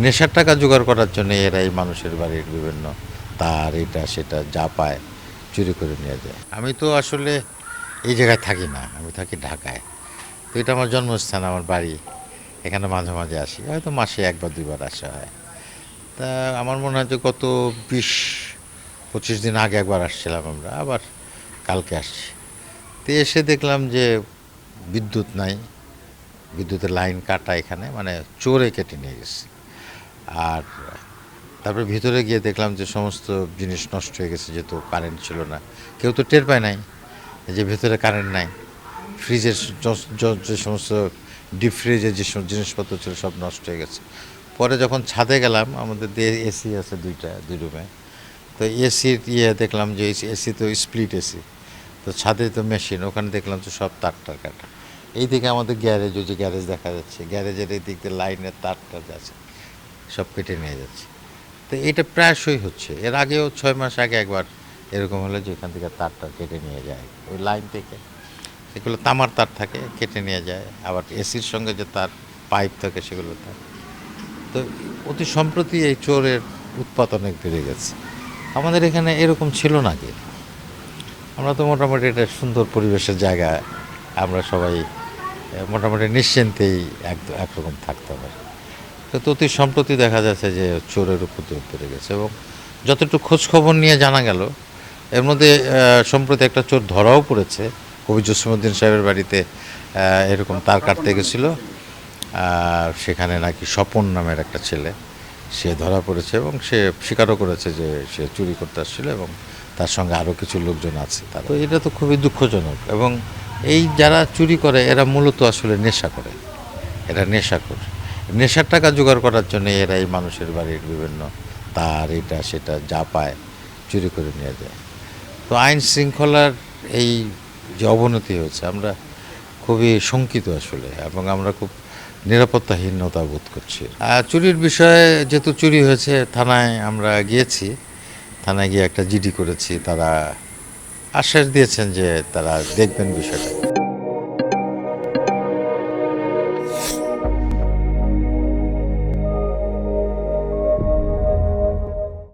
নেশার টাকা জোগাড় করার জন্য এরা এই মানুষের বাড়ির বিভিন্ন তার এটা সেটা যা পায় চুরি করে নিয়ে যায়। আমি তো আসলে এই জায়গায় থাকি না, আমি থাকি ঢাকায়। তো এটা আমার জন্মস্থান, আমার বাড়ি। এখানে মাঝে মাঝে আসি, হয়তো মাসে একবার দুইবার আসা হয়। তা আমার মনে হয় যে গত 20-25 দিন আগে একবার আসছিলাম আমরা, আবার কালকে আসছি। তো এসে দেখলাম যে বিদ্যুৎ নাই, বিদ্যুতের লাইন কাটা এখানে, মানে চোরে কেটে নিয়ে গেছে। আর তারপরে ভিতরে গিয়ে দেখলাম যে সমস্ত জিনিস নষ্ট হয়ে গেছে, যেহেতু কারেন্ট ছিল না। কেউ তো টের পায় নাই যে ভেতরে কারেন্ট নাই। ফ্রিজের যে সমস্ত ডিপ ফ্রিজের যে সব জিনিসপত্র ছিল সব নষ্ট হয়ে গেছে। পরে যখন ছাদে গেলাম, আমাদের দিয়ে এসি আছে দুই রুমে। তো এসির দেখলাম যে এসি তো স্প্লিট এসি। তো ছাদে তো মেশিন, ওখানে দেখলাম তো সব তার কাটা। এইদিকে আমাদের গ্যারেজ, ওই যে গ্যারেজ দেখা যাচ্ছে, গ্যারেজের এই দিক দিয়ে লাইনের তার আছে, সব কেটে নিয়ে যাচ্ছে। তো এটা প্রায়শই হচ্ছে। এর আগেও 6 মাস আগে একবার এরকম হলো যে এখান থেকে তারটা কেটে নিয়ে যায়, ওই লাইন থেকে। এগুলো তামার তার থাকে, কেটে নিয়ে যায়। আবার এসির সঙ্গে যে তার পাইপ থাকে সেগুলো তার। তো অতি সম্প্রতি এই চোরের উৎপাত অনেক বেড়ে গেছে। আমাদের এখানে এরকম ছিল না আগে। আমরা তো মোটামুটি একটা সুন্দর পরিবেশের জায়গা, আমরা সবাই মোটামুটি নিশ্চিন্তেই একরকম থাকতাম আর কি। তো অতি সম্প্রতি দেখা যাচ্ছে যে চোরের উপদ্রব বেড়ে গেছে, এবং যতটুকু খোঁজখবর নিয়ে জানা গেল, এর মধ্যে সম্প্রতি একটা চোর ধরাও পড়েছে। কবি জসিমউদ্দিন সাহেবের বাড়িতে এরকম তার কাটতে গেছিলো, আর সেখানে নাকি স্বপন নামের একটা ছেলে, সে ধরা পড়েছে এবং সে স্বীকারও করেছে যে সে চুরি করতে আসছিল, এবং তার সঙ্গে আরও কিছু লোকজন আছে। তার তো এটা তো খুবই দুঃখজনক। এবং এই যারা চুরি করে এরা মূলত আসলে নেশা করে, এরা নেশাখোর। নেশার টাকা জোগাড় করার জন্য এরা এই মানুষের বাড়ির বিভিন্ন তার এটা সেটা যা পায় চুরি করে নিয়ে যায়। তো আইন শৃঙ্খলার এই যে অবনতি হয়েছে, আমরা খুবই শঙ্কিত আসলে, এবং আমরা খুব নিরাপত্তাহীনতা বোধ করছি। চুরির বিষয়ে যেহেতু চুরি হয়েছে, থানায় আমরা গিয়েছি। থানায় গিয়ে একটা জিডি করেছি। তারা আশ্বাস দিয়েছেন যে তারা দেখবেন বিষয়টা।